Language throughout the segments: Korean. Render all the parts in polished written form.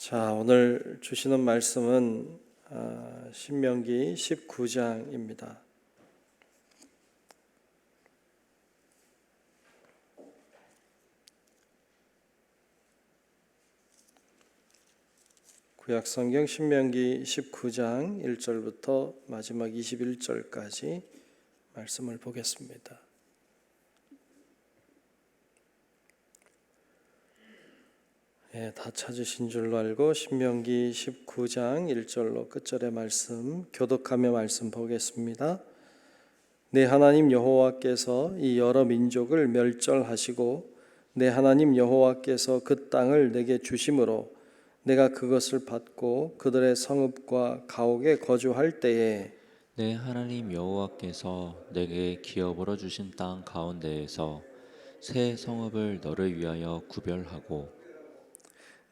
자, 오늘 주시는 말씀은 신명기 19장입니다. 구약성경 신명기 19장 1절부터 마지막 21절까지 말씀을 보겠습니다. 다 찾으신 줄로 알고 신명기 19장 1절로 끝절의 말씀 교독하며 말씀 보겠습니다. 내 하나님 여호와께서 이 여러 민족을 멸절하시고 내 하나님 여호와께서 그 땅을 내게 주심으로 내가 그것을 받고 그들의 성읍과 가옥에 거주할 때에 내 하나님 여호와께서 내게 기업으로 주신 땅 가운데에서 새 성읍을 너를 위하여 구별하고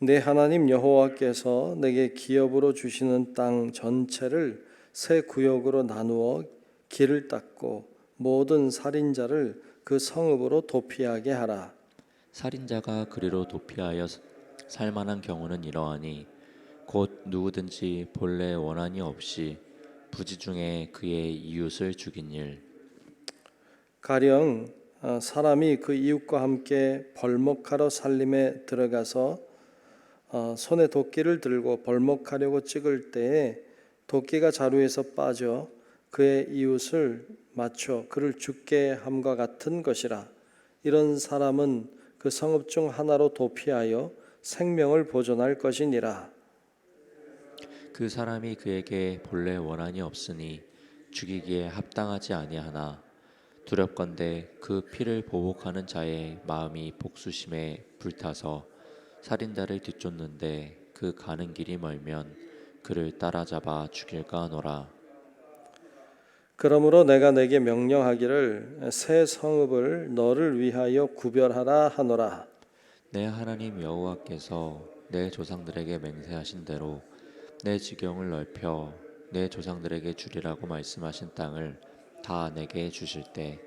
내 하나님 여호와께서 내게 기업으로 주시는 땅 전체를 세 구역으로 나누어 길을 닦고 모든 살인자를 그 성읍으로 도피하게 하라. 살인자가 그리로 도피하여 살만한 경우는 이러하니 곧 누구든지 본래 원한이 없이 부지 중에 그의 이웃을 죽인 일, 가령 사람이 그 이웃과 함께 벌목하러 살림에 들어가서 손에 도끼를 들고 벌목하려고 찍을 때에 도끼가 자루에서 빠져 그의 이웃을 맞춰 그를 죽게 함과 같은 것이라. 이런 사람은 그 성읍 중 하나로 도피하여 생명을 보존할 것이니라. 그 사람이 그에게 본래 원한이 없으니 죽이기에 합당하지 아니하나 두렵건대 그 피를 보복하는 자의 마음이 복수심에 불타서 살인자를 뒤쫓는데 그 가는 길이 멀면 그를 따라잡아 죽일까 하노라. 그러므로 내가 내게 명령하기를 새 성읍을 너를 위하여 구별하라 하노라. 내 하나님 여호와께서 내 조상들에게 맹세하신 대로 내 지경을 넓혀 내 조상들에게 주리라고 말씀하신 땅을 다 내게 주실 때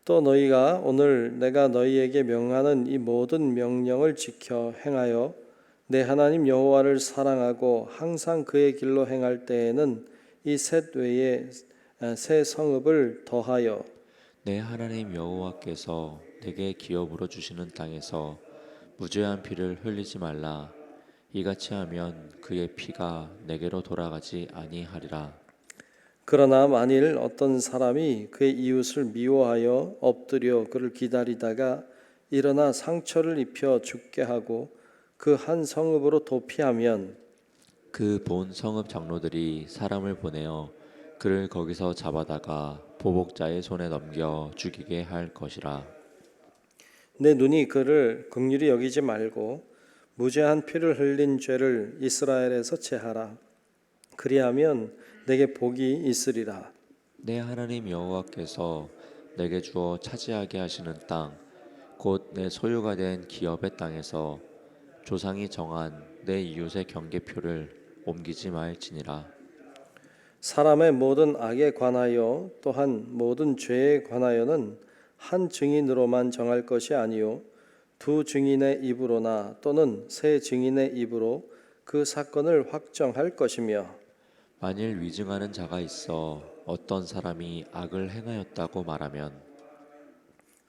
또 너희가 오늘 내가 너희에게 명하는 이 모든 명령을 지켜 행하여 내 하나님 여호와를 사랑하고 항상 그의 길로 행할 때에는 이 셋 외에 새 성읍을 더하여 내 하나님 여호와께서 내게 기업으로 주시는 땅에서 무죄한 피를 흘리지 말라. 이같이 하면 그의 피가 내게로 돌아가지 아니하리라. 그러나 만일 어떤 사람이 그의 이웃을 미워하여 엎드려 그를 기다리다가 일어나 상처를 입혀 죽게 하고 그 한 성읍으로 도피하면 그 본 성읍 장로들이 사람을 보내어 그를 거기서 잡아다가 보복자의 손에 넘겨 죽이게 할 것이라. 내 눈이 그를 긍휼히 여기지 말고 무죄한 피를 흘린 죄를 이스라엘에서 제하라. 그리하면 내게 복이 있으리라. 내 하나님 여호와께서 내게 주어 차지하게 하시는 땅, 곧 내 소유가 된 기업의 땅에서 조상이 정한 내 이웃의 경계표를 옮기지 말지니라. 사람의 모든 악에 관하여 또한 모든 죄에 관하여는 한 증인으로만 정할 것이 아니요 두 증인의 입으로나 또는 세 증인의 입으로 그 사건을 확정할 것이며 만일 위증하는 자가 있어 어떤 사람이 악을 행하였다고 말하면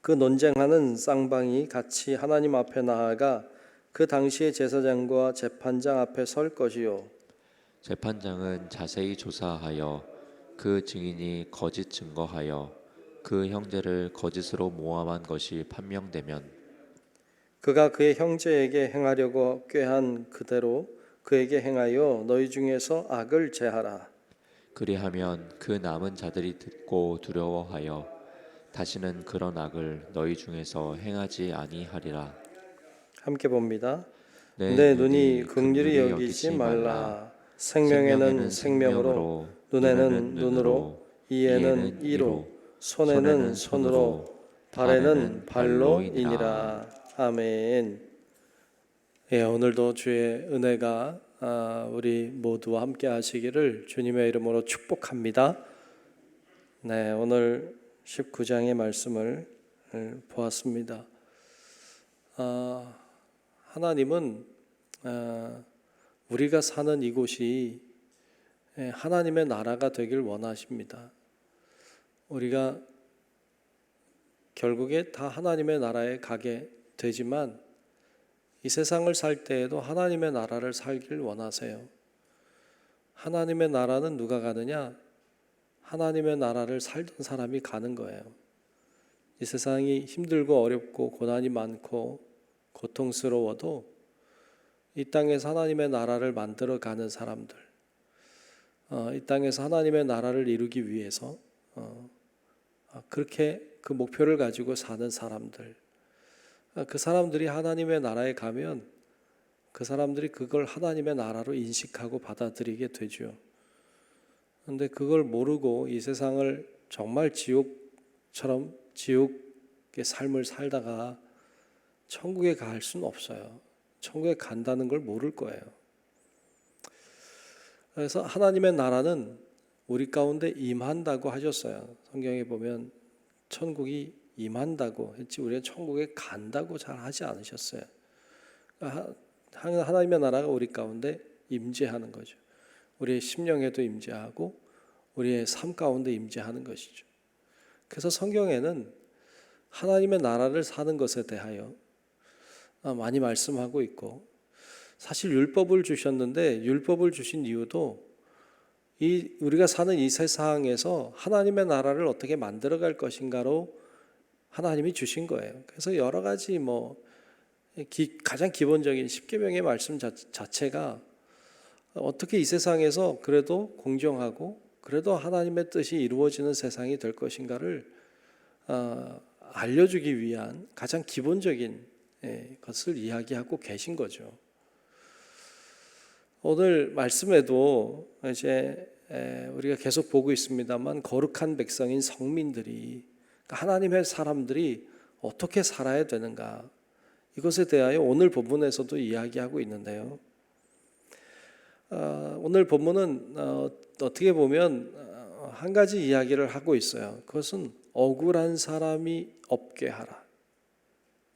그 논쟁하는 쌍방이 같이 하나님 앞에 나아가 그 당시의 제사장과 재판장 앞에 설 것이요 재판장은 자세히 조사하여 그 증인이 거짓 증거하여 그 형제를 거짓으로 모함한 것이 판명되면 그가 그의 형제에게 행하려고 꾀한 그대로 그에게 행하여 너희 중에서 악을 제하라. 그리하면 그 남은 자들이 듣고 두려워하여 다시는 그런 악을 너희 중에서 행하지 아니하리라. 함께 봅니다. 내 내 눈이 눈이 긍휼히 긍휼히 여기지 여기지 말라. 말라. 생명에는 생명으로, 눈에는 눈으로, 이에는 이로, 손에는 손으로, 발에는 발로이니라. 아멘. 예, 오늘도 주의 은혜가 우리 모두와 함께 하시기를 주님의 이름으로 축복합니다. 네, 오늘 19장의 말씀을 보았습니다. 하나님은 우리가 사는 이곳이 하나님의 나라가 되길 원하십니다. 우리가 결국에 다 하나님의 나라에 가게 되지만 이 세상을 살 때에도 하나님의 나라를 살길 원하세요. 하나님의 나라는 누가 가느냐? 하나님의 나라를 살던 사람이 가는 거예요. 이 세상이 힘들고 어렵고 고난이 많고 고통스러워도 이 땅에서 하나님의 나라를 만들어 가는 사람들, 이 땅에서 하나님의 나라를 이루기 위해서 그렇게 그 목표를 가지고 사는 사람들, 그 사람들이 하나님의 나라에 가면 그 사람들이 그걸 하나님의 나라로 인식하고 받아들이게 되죠. 그런데 그걸 모르고 이 세상을 정말 지옥처럼 지옥의 삶을 살다가 천국에 갈 수는 없어요. 천국에 간다는 걸 모를 거예요. 그래서 하나님의 나라는 우리 가운데 임한다고 하셨어요. 성경에 보면 천국이 임한다고 했지 우리가 천국에 간다고 잘 하지 않으셨어요. 하나님의 나라가 우리 가운데 임재하는 거죠. 우리의 심령에도 임재하고 우리의 삶 가운데 임재하는 것이죠. 그래서 성경에는 하나님의 나라를 사는 것에 대하여 많이 말씀하고 있고, 사실 율법을 주셨는데 율법을 주신 이유도 우리가 사는 이 세상에서 하나님의 나라를 어떻게 만들어갈 것인가로 하나님이 주신 거예요. 그래서 여러 가지 가장 기본적인 십계명의 말씀 자체가 어떻게 이 세상에서 그래도 공정하고 그래도 하나님의 뜻이 이루어지는 세상이 될 것인가를 알려주기 위한 가장 기본적인 것을 이야기하고 계신 거죠. 오늘 말씀에도 이제 우리가 계속 보고 있습니다만 거룩한 백성인 성민들이, 하나님의 사람들이 어떻게 살아야 되는가, 이것에 대하여 오늘 본문에서도 이야기하고 있는데요. 오늘 본문은 어떻게 보면 한 가지 이야기를 하고 있어요. 그것은 억울한 사람이 없게 하라.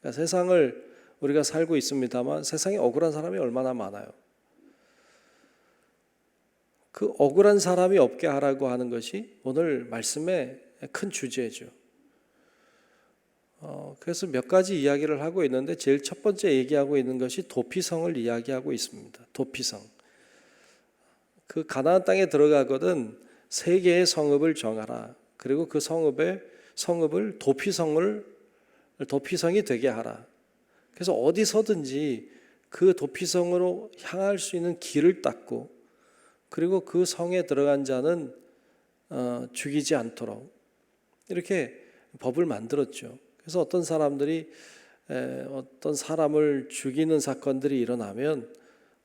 그러니까 세상을 우리가 살고 있습니다만 세상에 억울한 사람이 얼마나 많아요. 그 억울한 사람이 없게 하라고 하는 것이 오늘 말씀의 큰 주제죠. 그래서 몇 가지 이야기를 하고 있는데 제일 첫 번째 얘기하고 있는 것이 도피성을 이야기하고 있습니다. 도피성. 그 가나안 땅에 들어가거든 3개의 성읍을 정하라. 그리고 그 성읍을 도피성이 되게 하라. 그래서 어디서든지 그 도피성으로 향할 수 있는 길을 닦고, 그리고 그 성에 들어간 자는 죽이지 않도록 이렇게 법을 만들었죠. 그래서 어떤 사람들이 어떤 사람을 죽이는 사건들이 일어나면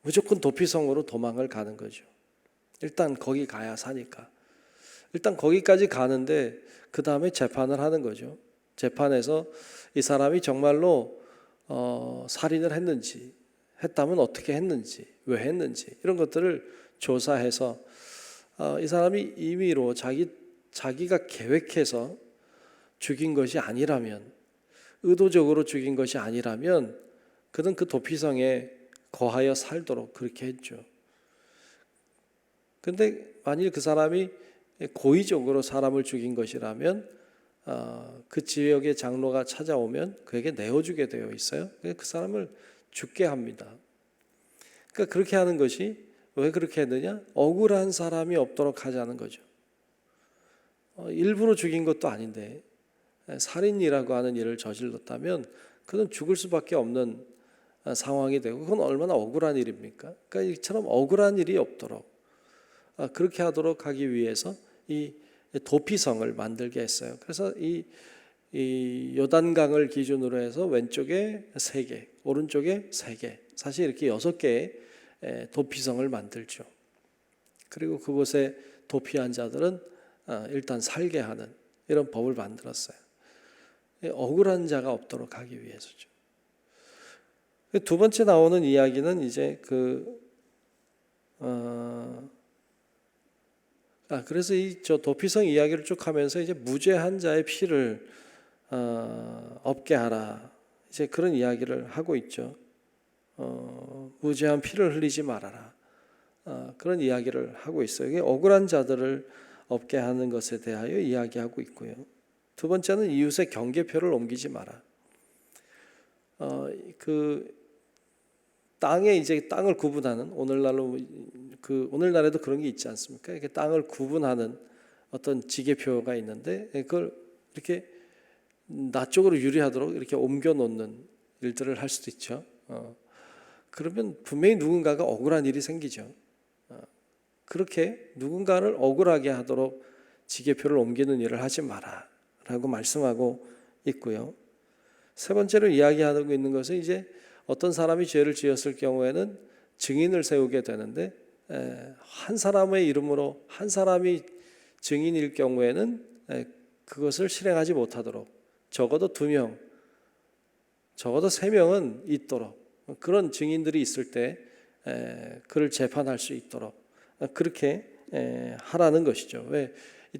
무조건 도피성으로 도망을 가는 거죠. 일단 거기 가야 사니까. 일단 거기까지 가는데 그 다음에 재판을 하는 거죠. 재판에서 이 사람이 정말로 살인을 했다면 어떻게 했는지, 왜 했는지 이런 것들을 조사해서 이 사람이 임의로 자기가 계획해서 죽인 것이 아니라면, 의도적으로 죽인 것이 아니라면 그는 그 도피성에 거하여 살도록 그렇게 했죠. 그런데 만일 그 사람이 고의적으로 사람을 죽인 것이라면 그 지역의 장로가 찾아오면 그에게 내어주게 되어 있어요. 그 사람을 죽게 합니다. 그러니까 그렇게 하는 것이, 왜 그렇게 했느냐? 억울한 사람이 없도록 하자는 거죠. 일부러 죽인 것도 아닌데 살인이라고 하는 일을 저질렀다면 그는 죽을 수밖에 없는 상황이 되고, 그건 얼마나 억울한 일입니까? 그러니까 이처럼 억울한 일이 없도록 그렇게 하도록 하기 위해서 이 도피성을 만들게 했어요. 그래서 이 요단강을 기준으로 해서 왼쪽에 3개, 오른쪽에 3개, 사실 이렇게 6개의 도피성을 만들죠. 그리고 그곳에 도피한 자들은 일단 살게 하는 이런 법을 만들었어요. 억울한 자가 없도록 하기 위해서죠. 두 번째 나오는 이야기는 이제 그래서 저 도피성 이야기를 쭉 하면서 이제 무죄한 자의 피를 없게 하라, 이제 그런 이야기를 하고 있죠. 무죄한 피를 흘리지 말아라. 그런 이야기를 하고 있어요. 이게 억울한 자들을 없게 하는 것에 대하여 이야기하고 있고요. 두 번째는 이웃의 경계표를 옮기지 마라. 그 땅에 이제 땅을 구분하는 오늘날에도 그런 게 있지 않습니까? 이렇게 땅을 구분하는 어떤 지계표가 있는데 그걸 이렇게 나 쪽으로 유리하도록 이렇게 옮겨 놓는 일들을 할 수도 있죠. 그러면 분명히 누군가가 억울한 일이 생기죠. 그렇게 누군가를 억울하게 하도록 지계표를 옮기는 일을 하지 마라라고 말씀하고 있고요. 세 번째로 이야기하고 있는 것은 이제 어떤 사람이 죄를 지었을 경우에는 증인을 세우게 되는데 한 사람의 이름으로 한 사람이 증인일 경우에는 그것을 실행하지 못하도록 적어도 2명, 적어도 3명은 있도록 그런 증인들이 있을 때 그를 재판할 수 있도록 그렇게 하라는 것이죠. 왜?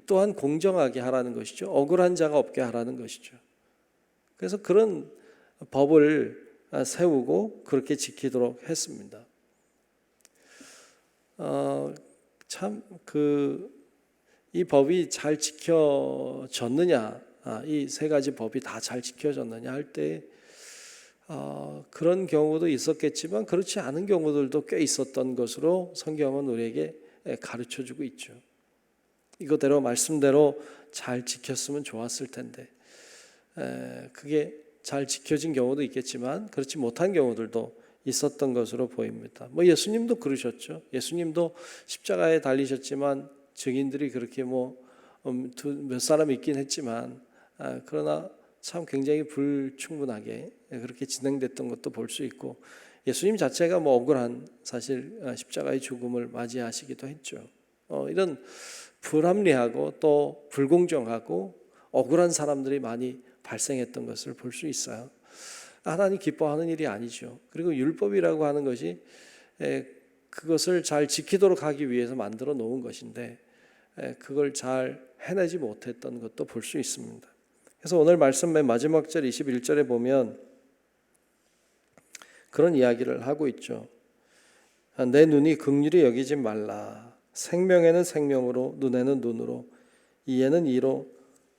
또한 공정하게 하라는 것이죠. 억울한 자가 없게 하라는 것이죠. 그래서 그런 법을 세우고 그렇게 지키도록 했습니다. 이 법이 잘 지켜졌느냐, 이 3가지 법이 다 잘 지켜졌느냐 할 때 그런 경우도 있었겠지만 그렇지 않은 경우들도 꽤 있었던 것으로 성경은 우리에게 가르쳐주고 있죠. 이거대로 말씀대로 잘 지켰으면 좋았을 텐데 그게 잘 지켜진 경우도 있겠지만 그렇지 못한 경우들도 있었던 것으로 보입니다. 예수님도 그러셨죠. 예수님도 십자가에 달리셨지만 증인들이 그렇게 몇 사람 있긴 했지만 그러나 참 굉장히 불충분하게 그렇게 진행됐던 것도 볼 수 있고 예수님 자체가 억울한 사실 십자가의 죽음을 맞이하시기도 했죠. 이런 불합리하고 또 불공정하고 억울한 사람들이 많이 발생했던 것을 볼 수 있어요. 하나님 기뻐하는 일이 아니죠. 그리고 율법이라고 하는 것이 그것을 잘 지키도록 하기 위해서 만들어 놓은 것인데 그걸 잘 해내지 못했던 것도 볼 수 있습니다. 그래서 오늘 말씀 맨 마지막 절 21절에 보면 그런 이야기를 하고 있죠. 내 눈이 긍휼히 여기지 말라. 생명에는 생명으로, 눈에는 눈으로, 이에는 이로,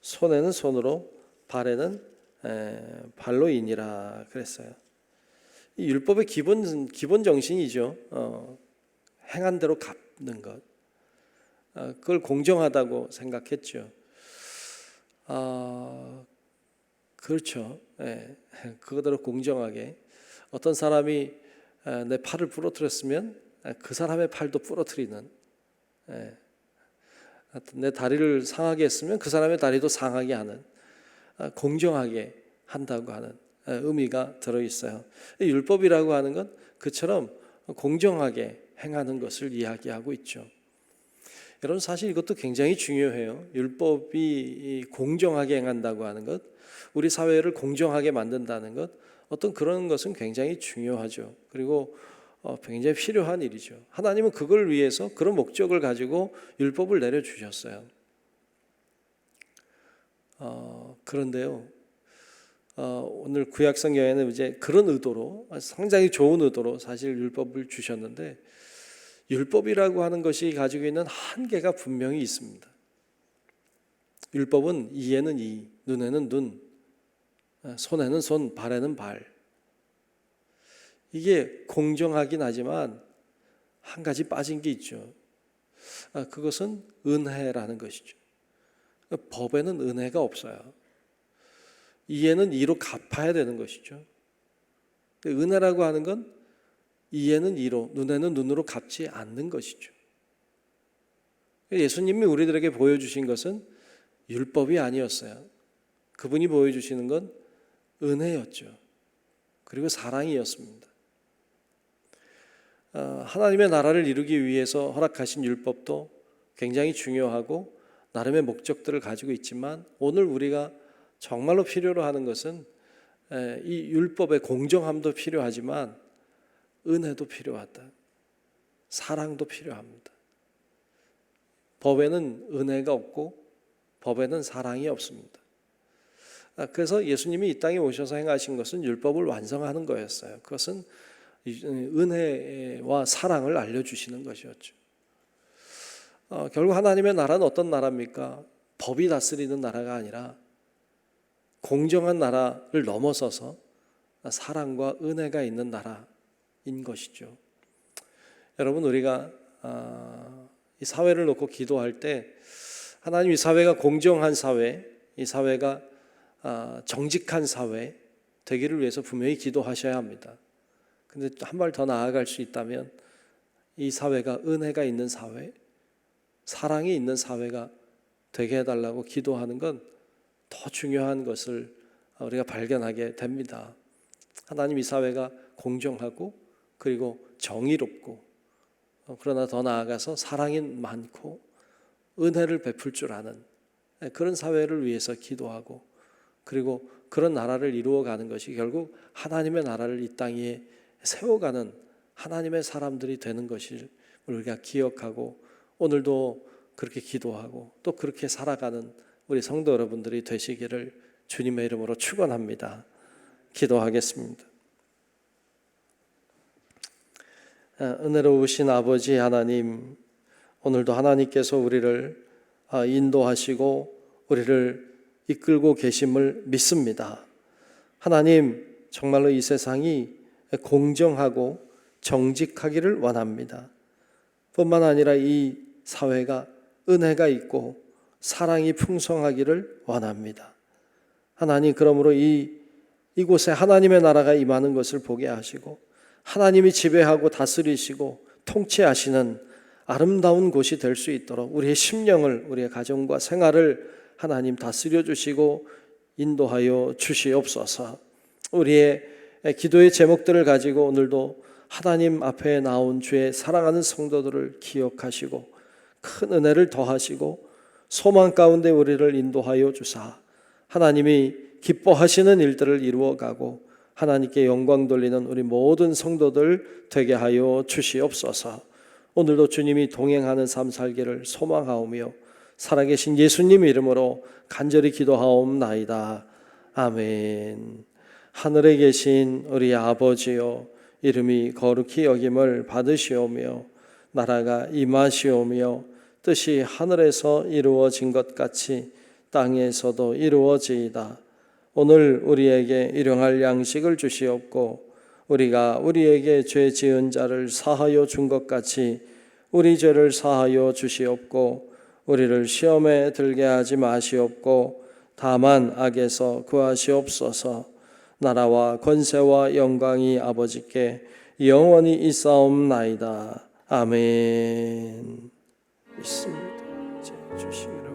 손에는 손으로, 발에는 발로이니라 그랬어요. 이 율법의 기본 정신이죠. 행한 대로 갚는 것. 그걸 공정하다고 생각했죠. 그렇죠. 그거대로 공정하게 어떤 사람이 내 팔을 부러뜨렸으면 그 사람의 팔도 부러뜨리는, 내 다리를 상하게 했으면 그 사람의 다리도 상하게 하는, 공정하게 한다고 하는 의미가 들어있어요. 율법이라고 하는 건 그처럼 공정하게 행하는 것을 이야기하고 있죠. 여러분 사실 이것도 굉장히 중요해요. 율법이 공정하게 행한다고 하는 것, 우리 사회를 공정하게 만든다는 것, 어떤 그런 것은 굉장히 중요하죠. 그리고 굉장히 필요한 일이죠. 하나님은 그걸 위해서 그런 목적을 가지고 율법을 내려주셨어요. 그런데요, 오늘 구약성경에는 이제 그런 의도로, 상당히 좋은 의도로 사실 율법을 주셨는데 율법이라고 하는 것이 가지고 있는 한계가 분명히 있습니다. 율법은 이에는 이, 눈에는 눈, 손에는 손, 발에는 발. 이게 공정하긴 하지만 한 가지 빠진 게 있죠. 그것은 은혜라는 것이죠. 법에는 은혜가 없어요. 이에는 이로 갚아야 되는 것이죠. 은혜라고 하는 건 이에는 이로, 눈에는 눈으로 갚지 않는 것이죠. 예수님이 우리들에게 보여주신 것은 율법이 아니었어요. 그분이 보여주시는 건 은혜였죠. 그리고 사랑이었습니다. 하나님의 나라를 이루기 위해서 허락하신 율법도 굉장히 중요하고 나름의 목적들을 가지고 있지만 오늘 우리가 정말로 필요로 하는 것은 이 율법의 공정함도 필요하지만 은혜도 필요하다. 사랑도 필요합니다. 법에는 은혜가 없고 법에는 사랑이 없습니다. 그래서 예수님이 이 땅에 오셔서 행하신 것은 율법을 완성하는 거였어요. 그것은 은혜와 사랑을 알려주시는 것이었죠. 결국 하나님의 나라는 어떤 나라입니까? 법이 다스리는 나라가 아니라 공정한 나라를 넘어서서 사랑과 은혜가 있는 나라인 것이죠. 여러분, 우리가 이 사회를 놓고 기도할 때 하나님, 이 사회가 공정한 사회, 이 사회가 정직한 사회 되기를 위해서 분명히 기도하셔야 합니다. 근데 한 발 더 나아갈 수 있다면 이 사회가 은혜가 있는 사회, 사랑이 있는 사회가 되게 해달라고 기도하는 건 더 중요한 것을 우리가 발견하게 됩니다. 하나님, 이 사회가 공정하고 그리고 정의롭고 그러나 더 나아가서 사랑이 많고 은혜를 베풀 줄 아는 그런 사회를 위해서 기도하고 그리고 그런 나라를 이루어가는 것이 결국 하나님의 나라를 이 땅 위에 세워가는 하나님의 사람들이 되는 것을 우리가 기억하고 오늘도 그렇게 기도하고 또 그렇게 살아가는 우리 성도 여러분들이 되시기를 주님의 이름으로 축원합니다. 기도하겠습니다. 은혜로우신 아버지 하나님, 오늘도 하나님께서 우리를 인도하시고 우리를 이끌고 계심을 믿습니다. 하나님, 정말로 이 세상이 공정하고 정직하기를 원합니다. 뿐만 아니라 이 사회가 은혜가 있고 사랑이 풍성하기를 원합니다. 하나님, 그러므로 이곳에 하나님의 나라가 임하는 것을 보게 하시고 하나님이 지배하고 다스리시고 통치하시는 아름다운 곳이 될 수 있도록 우리의 심령을, 우리의 가정과 생활을 하나님 다스려 주시고 인도하여 주시옵소서. 우리의 기도의 제목들을 가지고 오늘도 하나님 앞에 나온 주의 사랑하는 성도들을 기억하시고 큰 은혜를 더하시고 소망 가운데 우리를 인도하여 주사 하나님이 기뻐하시는 일들을 이루어가고 하나님께 영광 돌리는 우리 모든 성도들 되게 하여 주시옵소서. 오늘도 주님이 동행하는 삶 살기를 소망하오며 살아계신 예수님 이름으로 간절히 기도하옵나이다. 아멘. 하늘에 계신 우리 아버지여, 이름이 거룩히 여김을 받으시오며 나라가 임하시오며 뜻이 하늘에서 이루어진 것 같이 땅에서도 이루어지이다. 오늘 우리에게 일용할 양식을 주시옵고 우리가 우리에게 죄 지은 자를 사하여 준 것 같이 우리 죄를 사하여 주시옵고 우리를 시험에 들게 하지 마시옵고 다만 악에서 구하시옵소서. 나라와 권세와 영광이 아버지께 영원히 있사옵나이다. 아멘. 있습니다. 이제 주시기를